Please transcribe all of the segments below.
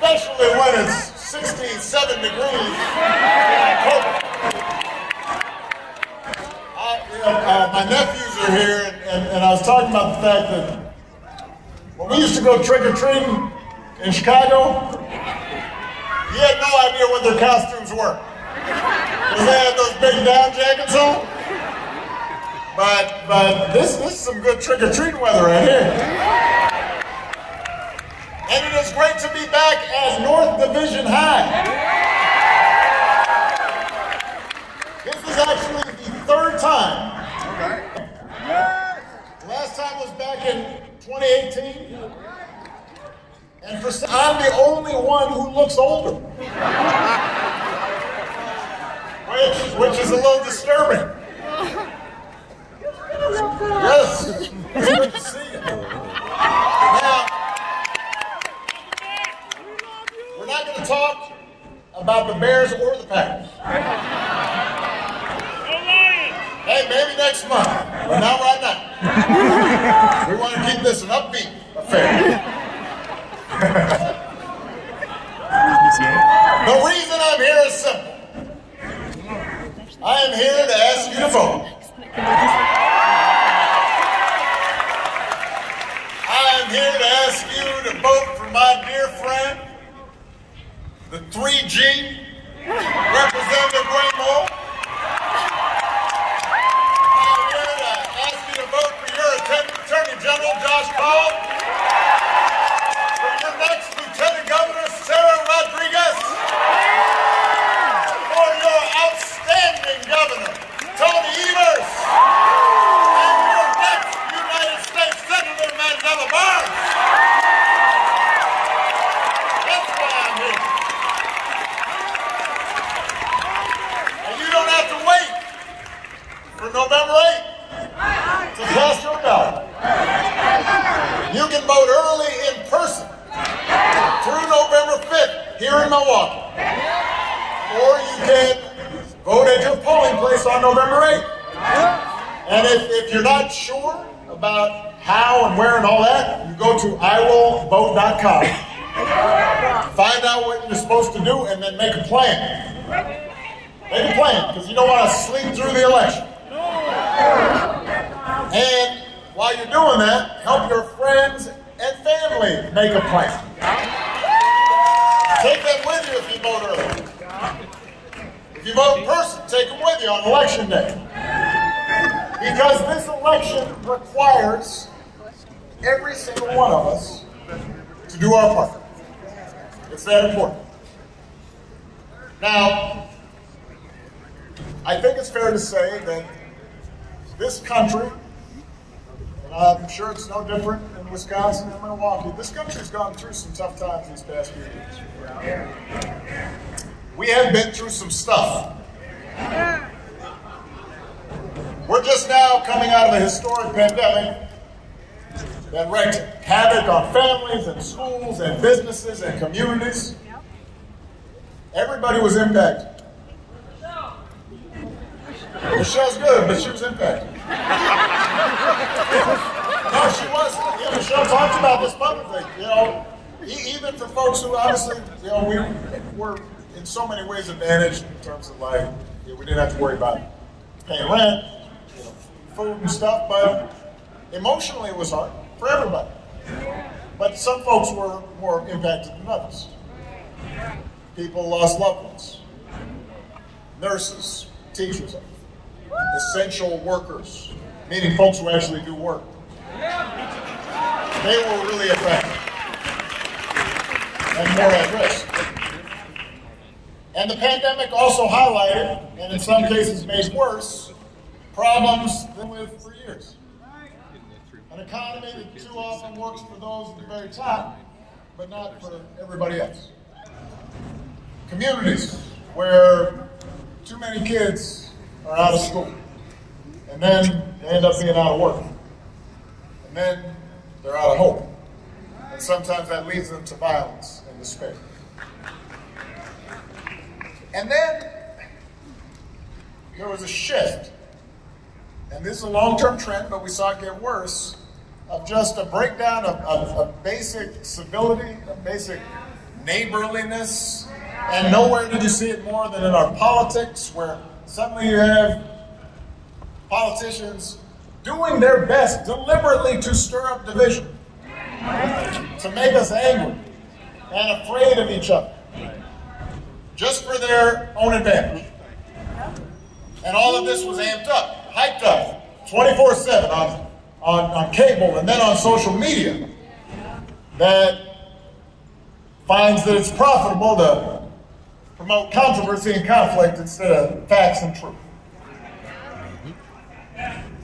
especially when it's 67 degrees in October. My nephews are here, and I was talking about the fact that when we used to go trick-or-treating in Chicago, you had no idea what their costumes were. Because they had those big down jackets on. But this is some good trick-or-treating weather right here. And it is great to be back at North Division High. This is actually the third time. Last time was back in 2018. And I'm the only one who looks older. Which is a little disturbing. Yes, it's good to see you. Now, we're not going to talk about the Bears or the Packers. Hey, maybe next month, but not right now. We want to keep this an upbeat affair. The reason I'm here is simple. I am here to ask you to vote. I am here to ask you to vote for my dear friend, the 3G, Representative Waymo. I'm here to ask you to vote for your Attorney General, Josh Powell, for your next Lieutenant Governor, Sarah Rodriguez, for your outstanding governor, Tony Evers, and your next United States Senator, Mandela. That's why I'm here. And you don't have to wait for November 8th to cast your ballot. You can vote early in person through November 5th here in Milwaukee. Or you can vote at your polling place on November 8th. And if you're not sure about how and where and all that, you go to iwillvote.com. Find out what you're supposed to do and then make a plan. Make a plan, because you don't want to sleep through the election. And while you're doing that, help your friends and family make a plan. Take them with you if you vote early. If you vote in person, take them with you on election day. Because this election requires every single one of us to do our part. It's that important. Now, I think it's fair to say that this country, and I'm sure it's no different in Wisconsin and Milwaukee, this country's gone through some tough times these past few years. We have been through some stuff. We're just now coming out of a historic pandemic that wreaked havoc on families and schools and businesses and communities. Everybody was impacted. Michelle's good, but she was impacted. No, she was. Yeah, Michelle talked about this publicly. You know, even for folks who obviously, you know, we were in so many ways advantaged in terms of like, you know, we didn't have to worry about paying rent, you know, food and stuff, but emotionally it was hard for everybody. But some folks were more impacted than others. People lost loved ones, nurses, teachers, essential workers, meaning folks who actually do work. They were really affected and more at risk. And the pandemic also highlighted, and in some cases made worse, problems that we've lived for years. An economy that too often works for those at the very top, but not for everybody else. Communities where too many kids are out of school, and then they end up being out of work, and then they're out of hope, and sometimes that leads them to violence and despair. And then there was a shift, and this is a long-term trend, but we saw it get worse, of just a breakdown of basic civility, of basic neighborliness, and nowhere did you see it more than in our politics, where suddenly you have politicians doing their best deliberately to stir up division, to make us angry and afraid of each other, just for their own advantage. And all of this was amped up, hyped up, 24/7 on cable and then on social media, that finds that it's profitable to promote controversy and conflict instead of facts and truth.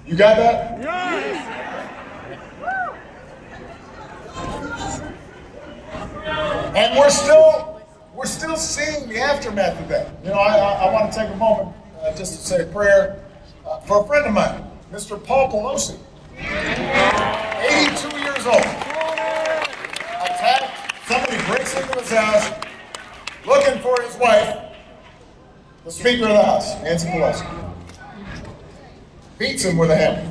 You got that? Yes. And we're still seeing the aftermath of that. You know, I want to take a moment just to say a prayer for a friend of mine, Mr. Paul Pelosi, 82 years old, attacked. Somebody breaks into his house looking for his wife, the Speaker of the House, Nancy Pelosi. Beats him with a hammer.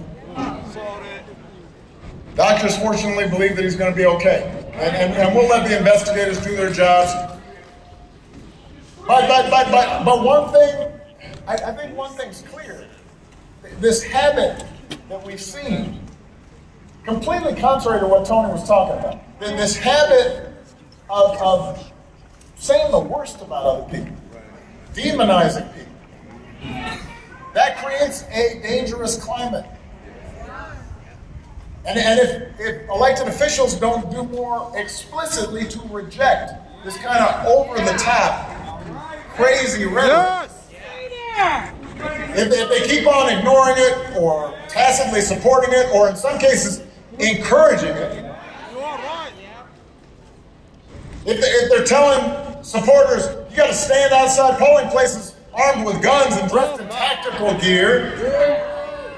Doctors fortunately believe that he's going to be okay. And we'll let the investigators do their jobs. But one thing, I think one thing's clear. This habit that we've seen, completely contrary to what Tony was talking about, this habit of saying the worst about other people, demonizing people, that creates a dangerous climate. And if elected officials don't do more explicitly to reject this kind of over-the-top, crazy rhetoric, if they keep on ignoring it or tacitly supporting it or in some cases encouraging it, if they're telling supporters, you got to stand outside polling places armed with guns and dressed in tactical gear,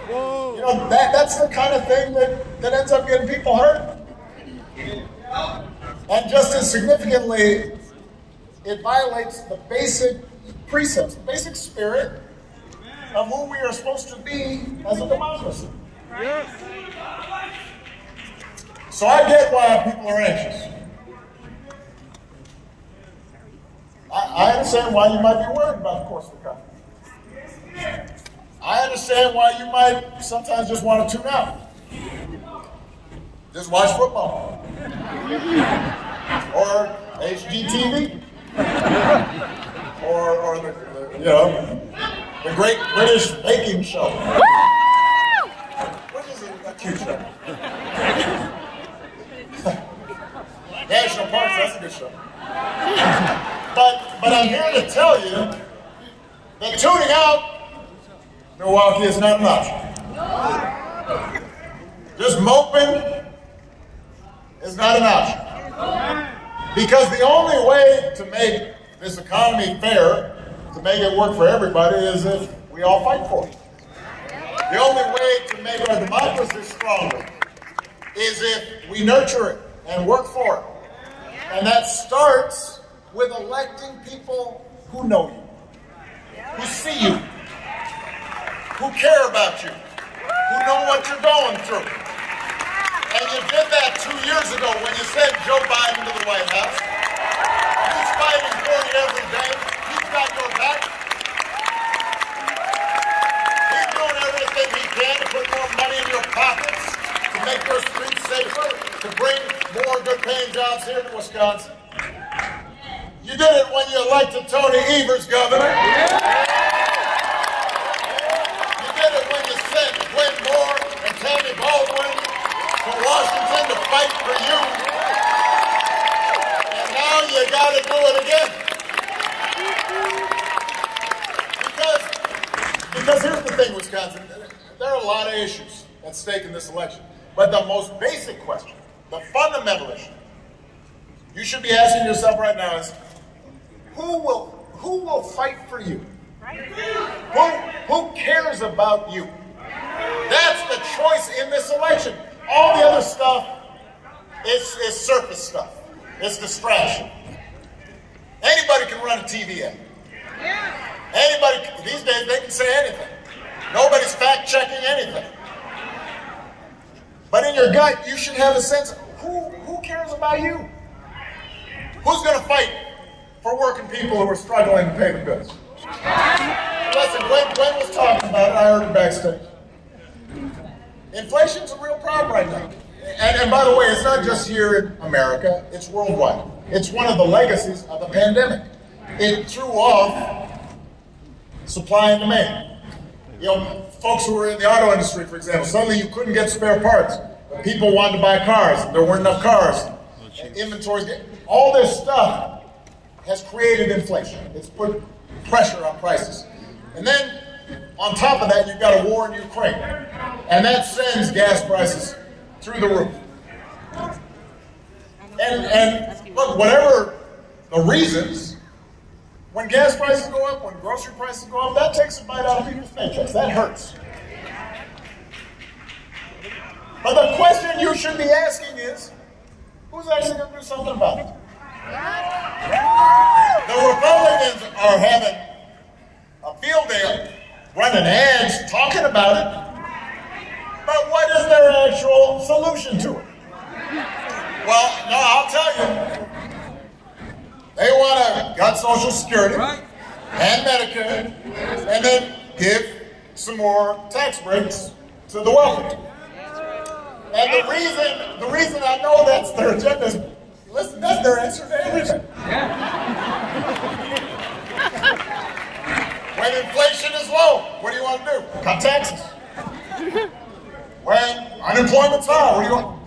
you know, that's the kind of thing that ends up getting people hurt. And just as significantly, it violates the basic precepts, the basic spirit of who we are supposed to be as a democracy. So I get why people are anxious. I understand why you might be worried about the course of the country. I understand why you might sometimes just want to tune out. Just watch football. Or HGTV. Or the Great British Baking Show. Which is a cute show. National Parks, that's a good show. But I'm here to tell you that tuning out Milwaukee is not an option. Just moping is not an option. Because the only way to make this economy fair, to make it work for everybody, is if we all fight for it. The only way to make our democracy stronger is if we nurture it and work for it. And that starts with electing people who know you, who see you, who care about you, who know what you're going through. And you did that 2 years ago when you sent Joe Biden to the White House. He's fighting for you every day. He's got your back. He's doing everything he can to put more money in your pockets, to make your streets safer, to bring more good-paying jobs here to Wisconsin. You did it when you elected Tony Evers governor. You did it when you sent Gwen Moore and Tammy Baldwin to Washington to fight for you. And now you got to do it again. Because here's the thing, Wisconsin. There are a lot of issues at stake in this election. But the most basic question, the fundamental issue, you should be asking yourself right now is, who will fight for you? Who cares about you? That's the choice in this election. All the other stuff is surface stuff. It's distraction. Anybody can run a TV ad. Anybody, these days they can say anything. Nobody's fact-checking anything. But in your gut, you should have a sense of who cares about you? Who's going to fight for working people who are struggling to pay the bills? Listen, Glenn was talking about it. I heard it backstage. Inflation's a real problem right now. And by the way, it's not just here in America, it's worldwide. It's one of the legacies of the pandemic. It threw off supply and demand. You know, folks who were in the auto industry, for example, suddenly you couldn't get spare parts. But people wanted to buy cars, and there weren't enough cars. Inventories, all this stuff has created inflation. It's put pressure on prices. And then, on top of that, you've got a war in Ukraine. And that sends gas prices through the roof. And look, whatever the reasons, when gas prices go up, when grocery prices go up, that takes a bite out of people's paychecks. That hurts. But the question you should be asking is, who's actually going to do something about it? The Republicans are having a field day running ads talking about it, but what is their actual solution to it? Well, no, I'll tell you. They want to cut Social Security and Medicare and then give some more tax breaks to the wealthy. And the reason I know that's their agenda is, listen, that's their answer to everything. When inflation is low, what do you want to do? Cut taxes. When unemployment's high, what do you want?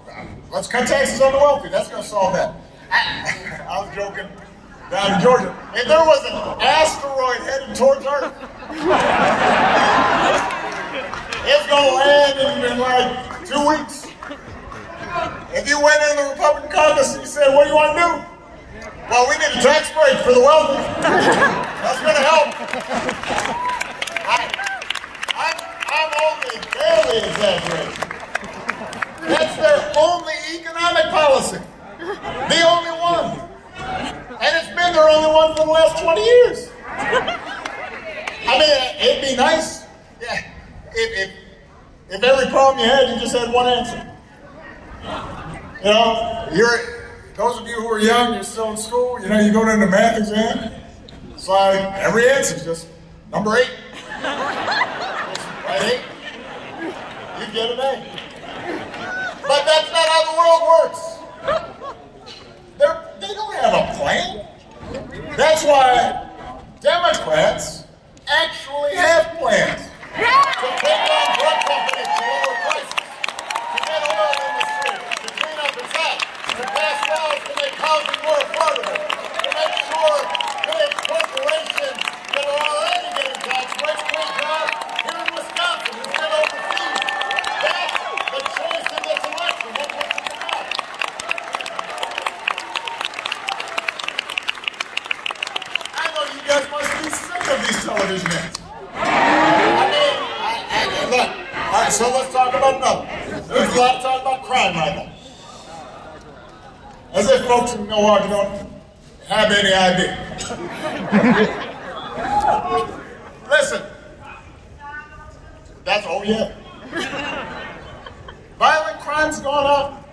Let's cut taxes on the wealthy. That's going to solve that. I was joking down in Georgia. If there was an asteroid headed towards Earth, it's going to land in like 2 weeks. If you went in the Republican caucus and you said, what do you want to do? Well, we need a tax break for the wealthy. That's going to help. I'm only barely exaggerating. That's their only economic policy. The only one. And it's been their only one for the last 20 years. I mean, it'd be nice if every problem you had, you just had one answer. You know, those of you who are young, you're still in school, you know, you go to the math exam, it's like every answer is just number 8. Right, 8? You get an A. But that's not how the world works. They don't have a plan. That's why Democrats actually have plans to take on drug companies to lower prices, to get oil industry, to clean up its act, to pass laws to make housing more affordable, to make sure big corporations that are already getting tax breaks pay jobs here in Wisconsin instead of overseas. That's the choice in this election. What puts it about? I know you guys must be sick of these television ads. Look, all right, so let's talk about another. There's a lot of talk about crime right now. As if folks in Milwaukee don't have any idea. Listen, oh yeah. Violent crime's gone up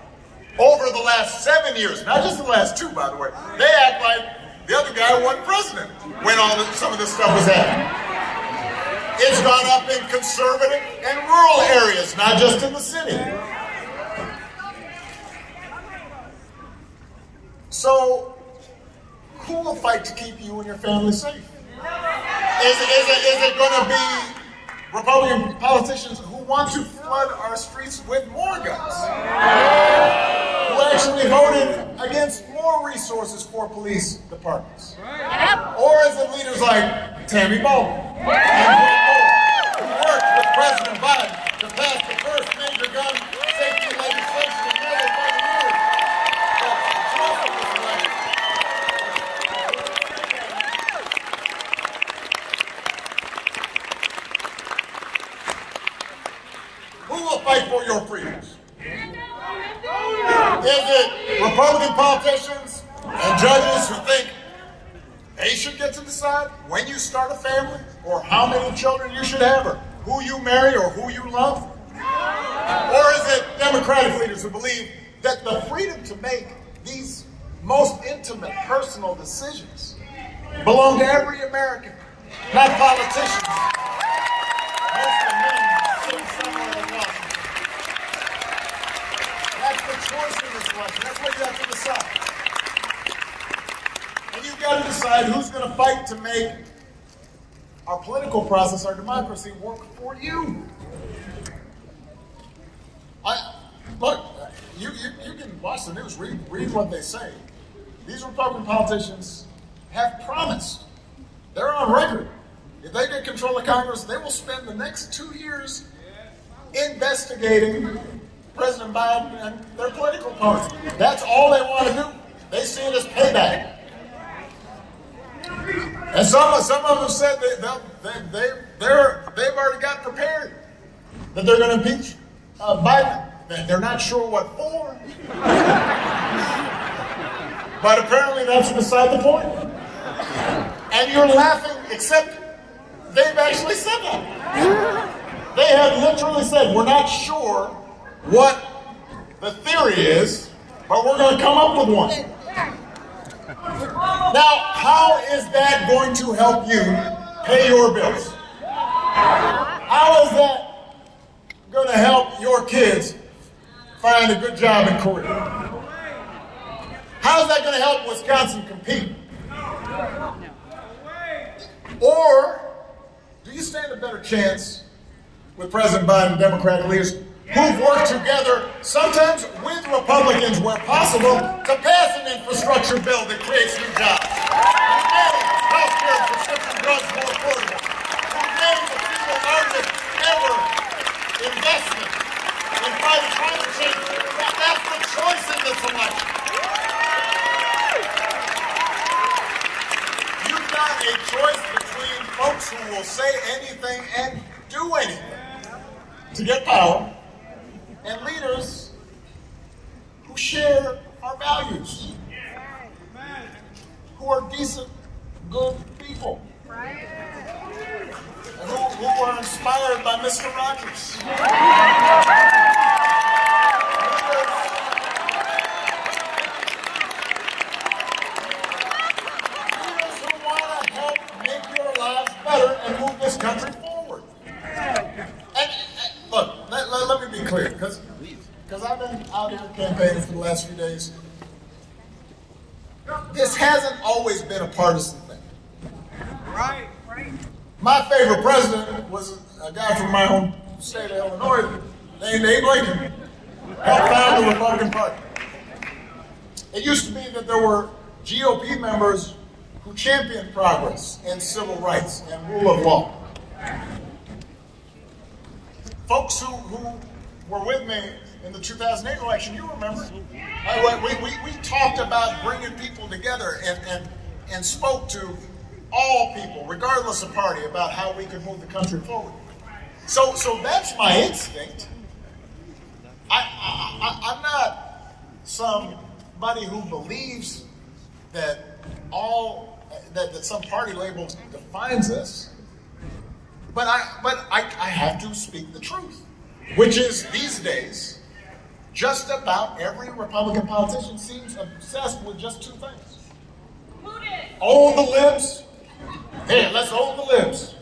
over the last 7 years, not just the last 2, by the way. They act like the other guy wasn't president when some of this stuff was happening. It's gone up in conservative and rural areas, not just in the city. So, who will fight to keep you and your family safe? Is it going to be Republican politicians who want to flood our streets with more guns? Who actually voted against more resources for police departments? Or is it leaders like Tammy Baldwin who worked with President Biden to pass the first major gun safety legislation in nearly 30 years? Who will fight for your freedoms? Is it Republican politicians and judges who think they should get to decide when you start a family, or how many children you should have, or who you marry, or who you love? Or is it Democratic leaders who believe that the freedom to make these most intimate personal decisions belong to every American, not politicians. Most of them sitting somewhere in Washington. That's the choice in this election. That's what you have to decide. And you've got to decide who's going to fight to make our political process, our democracy, work for you. Look, you can watch the news, read what they say. These Republican politicians have promised, they're on record, if they get control of Congress, they will spend the next 2 years investigating President Biden and their political opponents. That's all they want to do. They see it as payback. And some of them said they've already got prepared that they're going to impeach Biden. They're not sure what for, but apparently that's beside the point. And you're laughing, except they've actually said that. They have literally said, we're not sure what the theory is, but we're going to come up with one. Now, how is that going to help you pay your bills? How is that going to help your kids find a good job and career? How is that going to help Wisconsin compete? Or do you stand a better chance with President Biden and Democratic leaders who've worked together, sometimes with Republicans where possible, to pass an infrastructure bill that creates new jobs? Who made health care and prescription drugs more affordable? Who made the single largest ever investment in fighting climate change? That's the choice in this election. You've got a choice between folks who will say anything and do anything to get power, and leaders who share our values, who are decent, good people, and who are inspired by Mr. Rogers. Leaders who want to help make your lives better and move this country forward. And look, let me be clear, because I've been out here campaigning for the last few days. This hasn't always been a partisan thing. Right. My favorite president was a guy from my own state of Illinois named Abe Lincoln, helped found the Republican Party. It used to be that there were GOP members who championed progress and civil rights and rule of law. Folks who were with me in the 2008 election, you remember, we talked about bringing people together and spoke to all people, regardless of party, about how we could move the country forward. So that's my instinct. I'm not somebody who believes that that some party label defines us. But I have to speak the truth, which is these days, just about every Republican politician seems obsessed with just two things. Own the libs. Hey, let's own the libs.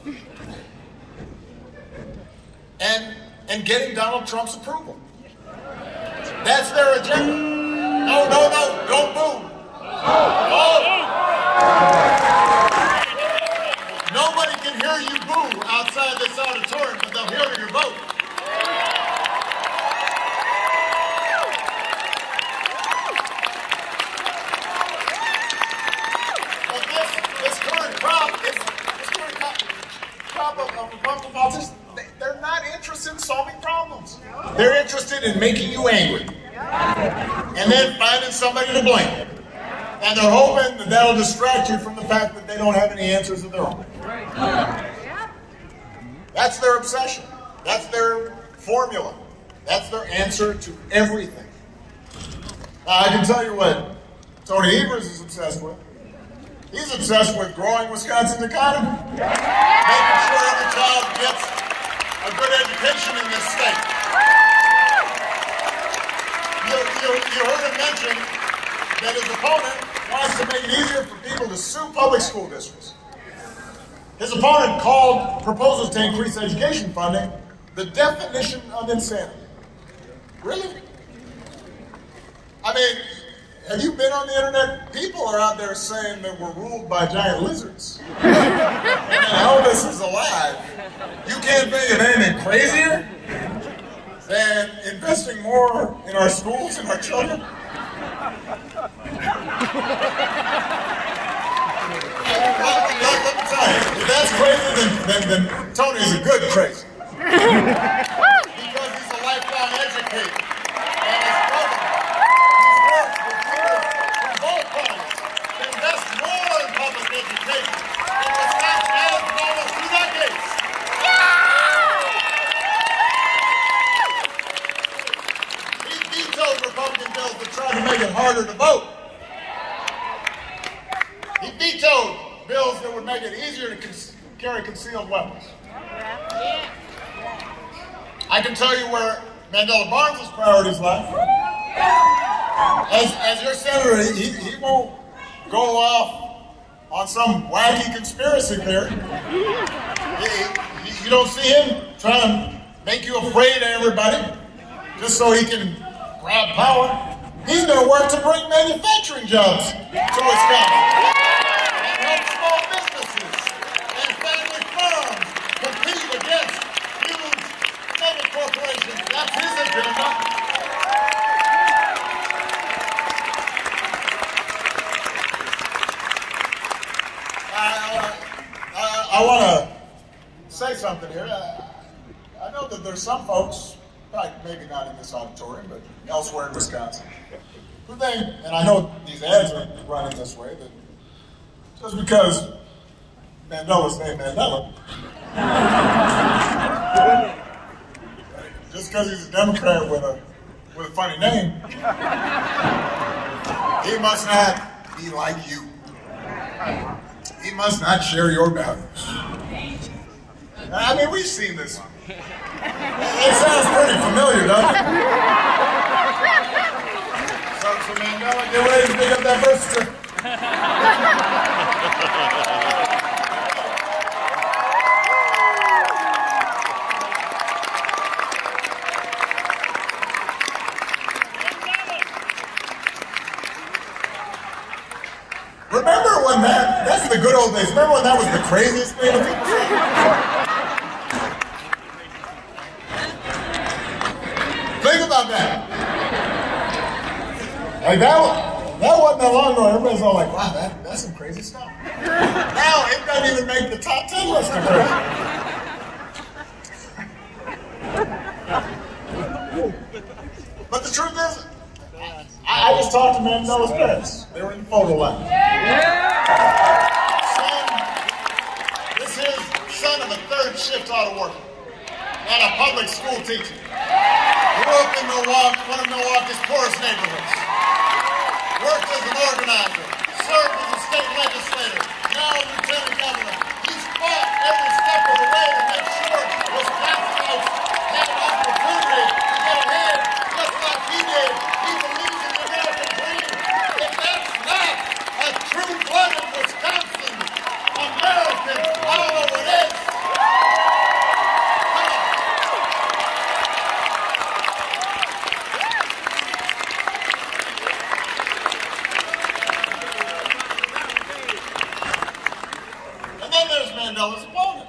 And getting Donald Trump's approval. That's their agenda. No, don't boo. Oh. Nobody can hear you boo outside this auditorium, but they'll hear your vote. But this current crop of Republican politicians, they're not interested in solving problems. They're interested in making you angry. And then finding somebody to blame. And they're hoping that that'll distract you from the fact that they don't have any answers of their own. That's their obsession. That's their formula. That's their answer to everything. Now, I can tell you what Tony Evers is obsessed with. He's obsessed with growing Wisconsin's economy. Making sure every child gets a good education in this state. You heard him mention that his opponent wants to make it easier for people to sue public school districts. His opponent called proposals to increase education funding the definition of insanity. Really? I mean, have you been on the internet? People are out there saying that we're ruled by giant lizards. And Elvis is alive. You can't think of anything crazier than investing more in our schools and our children? Let me tell you, if that's crazy, then Tony's a good crazy. Because he's a lifelong educator. And his brother, he's worked with leaders from both parties to invest more in public education in Wisconsin and for almost 2 decades. He vetoed Republican bills that tried to make it harder to vote. He vetoed bills that would make it easier to carry concealed weapons. I can tell you where Mandela Barnes' priorities lie. As your senator, he won't go off on some wacky conspiracy theory. You don't see him trying to make you afraid of everybody just so he can grab power. He's going to work to bring manufacturing jobs to Wisconsin. Small businesses and family firms compete against huge mega corporations. That's his agenda. I want to say something here. I know that there's some folks, maybe not in this auditorium, but elsewhere in Wisconsin, who think, and I know these ads are running this way, that just because Mandela's named Mandela, just because he's a Democrat with a funny name, he must not be like you. He must not share your values. I mean, we've seen this. It sounds pretty familiar, doesn't it? So Mandela, get ready to pick up that birth certificate. Remember when that's the good old days. Remember when that was the craziest thing that people said? Think about that. Like that wasn't that long ago. Everybody's all like, wow, that's some crazy stuff. Now it doesn't even make the top 10 list of crazy. But the truth is, I just talked to Mandela's parents. They were in the photo line. This is son of a third shift auto worker and a public school teacher. Grew up in Milwaukee, one of Milwaukee's poorest neighborhoods. Worked as an organizer, served as a state legislator, now a lieutenant governor. He's fought every step of the way to make sure Wisconsinites had an opportunity to get ahead, just like he did. He believes in the American dream. If that's not a true-blooded Wisconsin American, I don't know what is. Mandela's opponent.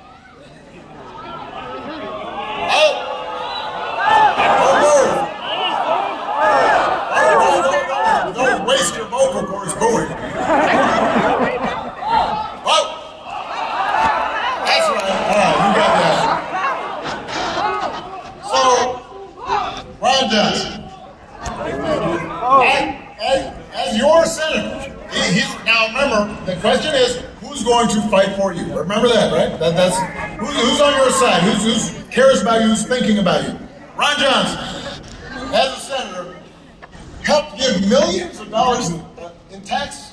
Don't waste your vocal cords booing. Whoa! That's right. All right, you got that. So, Ron Johnson, as your senator, now remember, the question is, who's going to fight for you? Remember that, right? That's who's on your side, who cares about you, who's thinking about you. Ron Johnson, as a senator, helped give millions of dollars in tax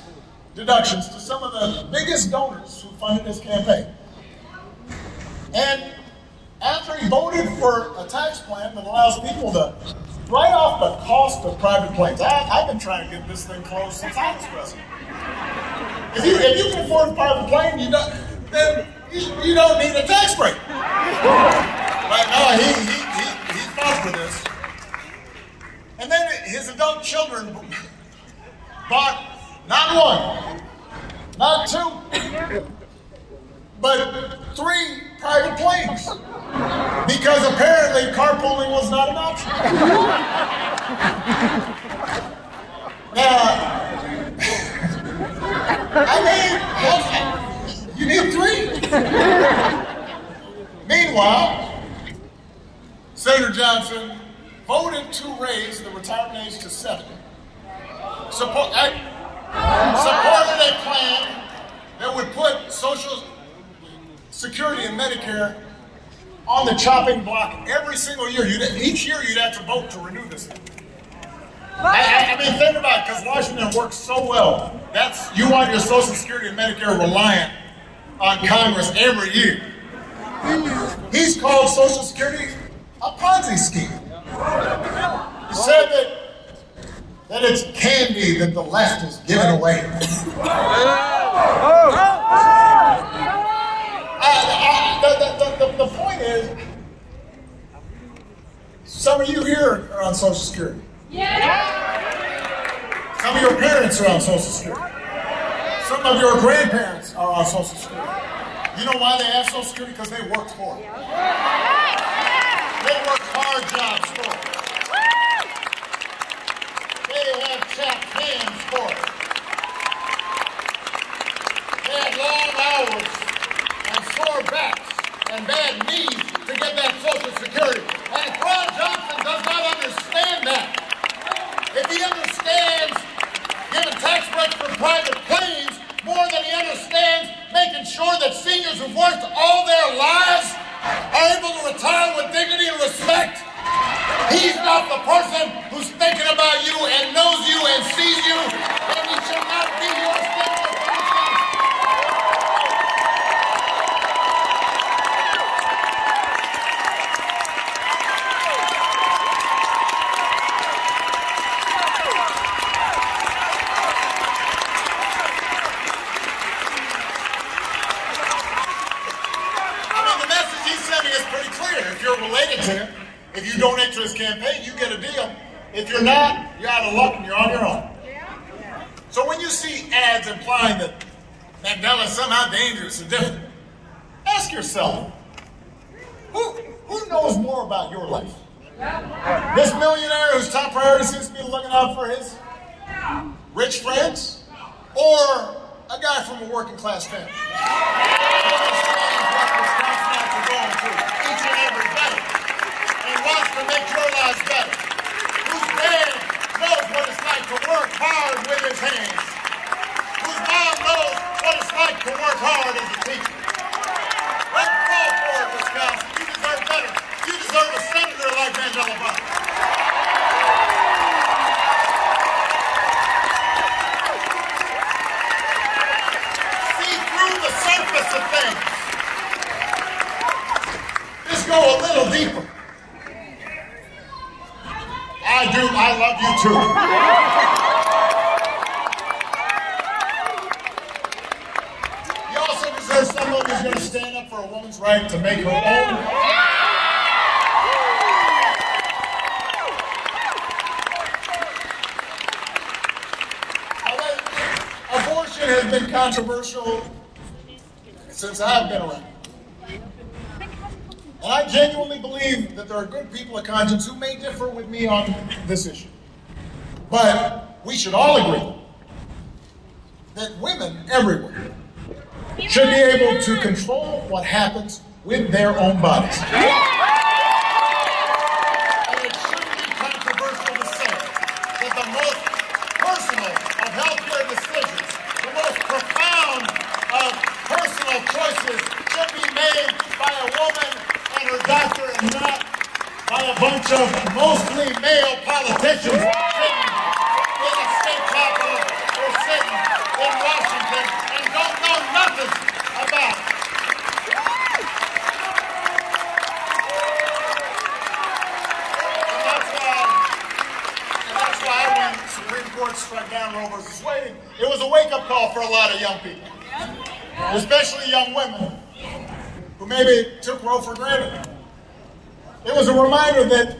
deductions to some of the biggest donors who funded his campaign. And after he voted for a tax plan that allows people to Write off the cost of private planes. I've been trying to get this thing closed since I was president. If you can afford a private plane, then you don't need a tax break. Right now, he fought for this. And then his adult children bought not one, not two, but 3 private planes. Because apparently carpooling was not an option. Now, I mean, you need 3. Meanwhile, Senator Johnson voted to raise the retirement age to 70. Supported a plan that would put Social Security and Medicare on the chopping block every single year. Each year you'd have to vote to renew this thing. I mean, think about it, because Washington works so well. You want your Social Security and Medicare reliant on Congress every year. He's called Social Security a Ponzi scheme. He said that it's candy that the left is giving away. The point is, some of you here are on Social Security. Some of your parents are on Social Security. Some of your grandparents are on Social Security. You know why they have Social Security? Because they worked for it. They worked hard jobs for it. They have chapped hands for it. They had long hours and sore backs and bad knees to get that Social Security. And Ron Johnson does not understand that. If he understands giving tax breaks for private planes more than he understands making sure that seniors who've worked all their lives are able to retire with dignity and respect, he's not the person who's thinking about you and knows you and sees you, and he should not be your standard person. If you're related to him, if you donate to his campaign, you get a deal. If you're not, you're out of luck and you're on your own. So when you see ads implying that Mandela is somehow dangerous and different, ask yourself, who knows more about your life? This millionaire whose top priority seems to be looking out for his rich friends, or a guy from a working class family? Each and every day, and wants to make your lives better. Whose dad knows what it's like to work hard with his hands. Whose mom knows what it's like to work hard as a teacher. Let's call for it, Wisconsin. You deserve better. You deserve a senator like Mandela. See through the surface of things. Go a little deeper. I love you too. You also deserve someone who's going to stand up for a woman's right to make her own. Abortion has been controversial since I've been around. And I genuinely believe that there are good people of conscience who may differ with me on this issue. But we should all agree that women everywhere should be able to control what happens with their own bodies. And it shouldn't be controversial to say that the most personal of healthcare decisions, the most profound of personal choices should be made by a woman and her doctor, and not by a bunch of mostly male politicians sitting in a state capitol or sitting in Washington and don't know nothing about it. And that's why was dissuading, it was a wake-up call for a lot of young people, especially young women who maybe took Roe for granted. It was a reminder that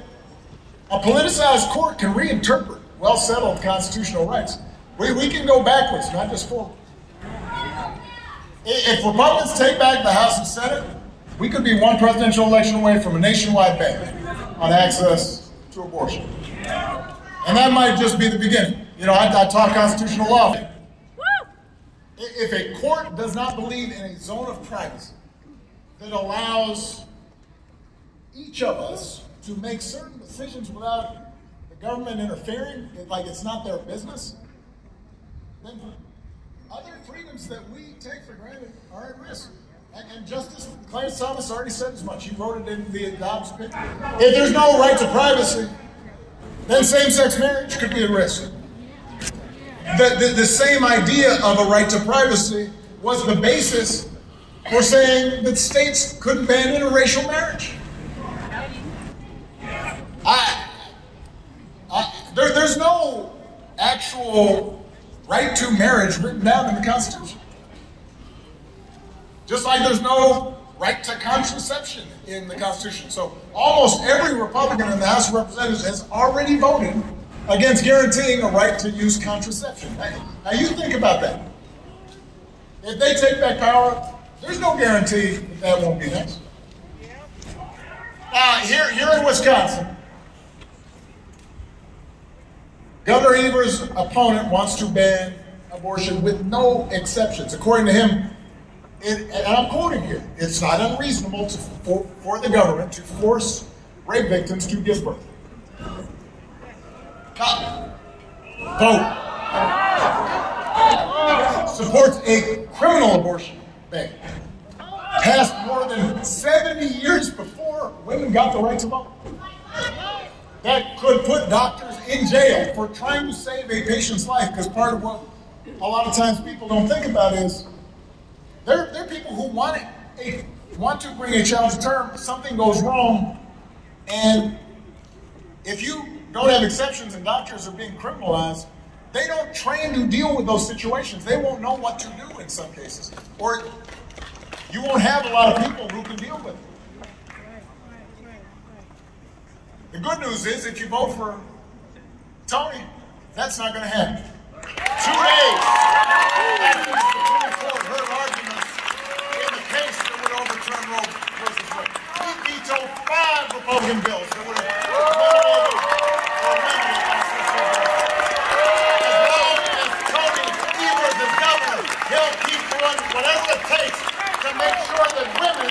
a politicized court can reinterpret well-settled constitutional rights. We can go backwards, not just forward. If Republicans take back the House and Senate, we could be one presidential election away from a nationwide ban on access to abortion. And that might just be the beginning. You know, I taught constitutional law. If a court does not believe in a zone of privacy that allows each of us to make certain decisions without the government interfering, like it's not their business, then other freedoms that we take for granted are at risk. And Justice Clarence Thomas already said as much. He wrote it in the Adobe opinion. If there's no right to privacy, then same-sex marriage could be at risk. The same idea of a right to privacy was the basis for saying that states couldn't ban interracial marriage. There's no actual right to marriage written down in the Constitution. Just like there's no right to contraception in the Constitution. So almost every Republican in the House of Representatives has already voted against guaranteeing a right to use contraception. Now you think about that. If they take back power, there's no guarantee that that won't be next. Now here in Wisconsin, Governor Evers' opponent wants to ban abortion with no exceptions. According to him, and I'm quoting here, it's not unreasonable for the government to force rape victims to give birth. Vote. Supports a criminal abortion ban. Passed more than 70 years before women got the right to vote. That could put doctors in jail for trying to save a patient's life, because part of what a lot of times people don't think about is there are people who want to bring a child to term, something goes wrong, and if you don't have exceptions and doctors are being criminalized, they don't train to deal with those situations. They won't know what to do in some cases. Or you won't have a lot of people who can deal with it. The good news is, if you vote for Tony, that's not going to happen. 2 days after the Supreme Court heard arguments in the case that would overturn Roe versus Wade, he vetoed 5 Republican bills that would have eliminated or amended constitutional. As long as Tony Evers is governor, he'll keep doing whatever it takes to make sure that women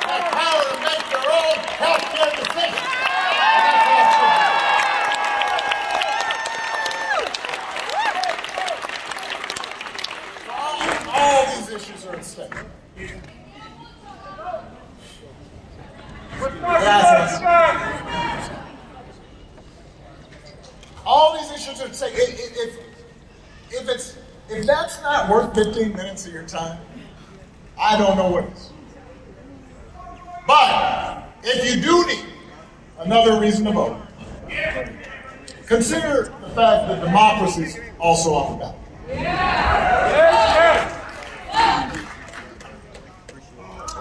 have power to make their own health care decisions. All these issues are at stake. All these issues are at stake. If that's not worth 15 minutes of your time, I don't know what is. But if you do need another reason to vote, consider the fact that democracy is also on the ballot.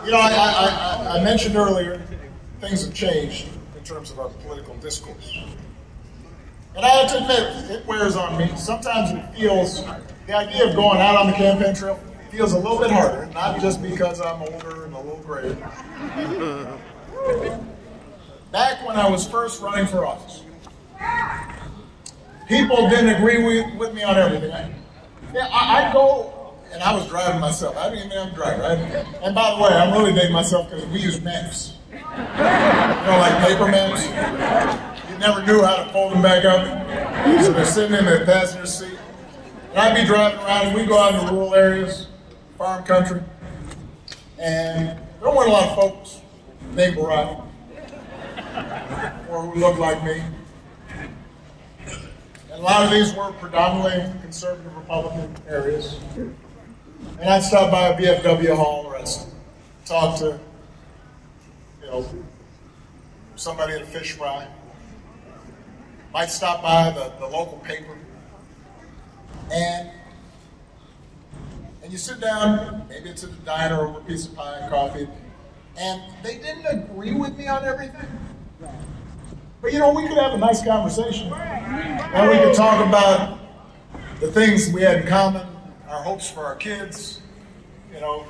You know, I mentioned earlier, things have changed in terms of our political discourse. And I have to admit, it wears on me. Sometimes it feels, the idea of going out on the campaign trail feels a little bit harder, not just because I'm older and a little grayer. Back when I was first running for office, people didn't agree with me on everything. I'd go, and I was driving myself. I didn't even have a driver. And by the way, I'm really dating myself because we use maps. You know, like paper maps. You never knew how to fold them back up. So they're sitting in the passenger seat. And I'd be driving around, and we'd go out into rural areas, farm country, and there weren't a lot of folks named Barack, or who looked like me. And a lot of these were predominantly conservative Republican areas. And I'd stop by a VFW hall or I'd talk to, you know, somebody at a fish fry. Might stop by the local paper. And you sit down, maybe it's at a diner over a piece of pie and coffee, and they didn't agree with me on everything. But you know, we could have a nice conversation. And we could talk about the things we had in common, our hopes for our kids, you know,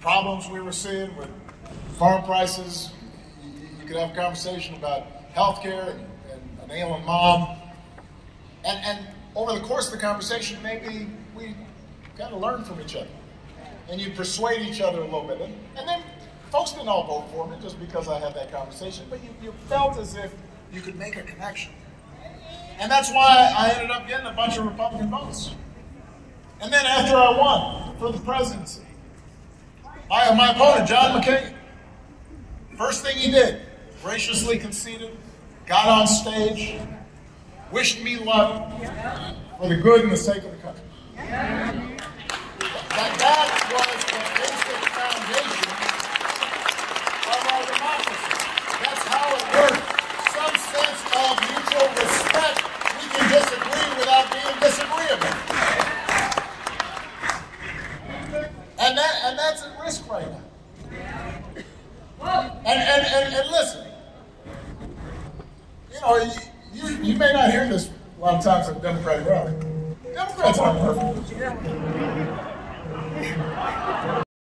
problems we were seeing with farm prices. You could have a conversation about healthcare and an ailing mom. And over the course of the conversation, maybe we kind of learn from each other. And you persuade each other a little bit. And then folks didn't all vote for me just because I had that conversation, but you felt as if you could make a connection. And that's why I ended up getting a bunch of Republican votes. And then after I won for the presidency, my opponent, John McCain, first thing he did, graciously conceded, got on stage, wished me luck for the good and the sake of the country. That was the basic foundation of our democracy. That's how it works. Some sense of mutual respect. We can disagree without being disagreeable. And that's at risk right now. And listen, you know, you may not hear this a lot of times at the Democratic rally. Democrats aren't perfect.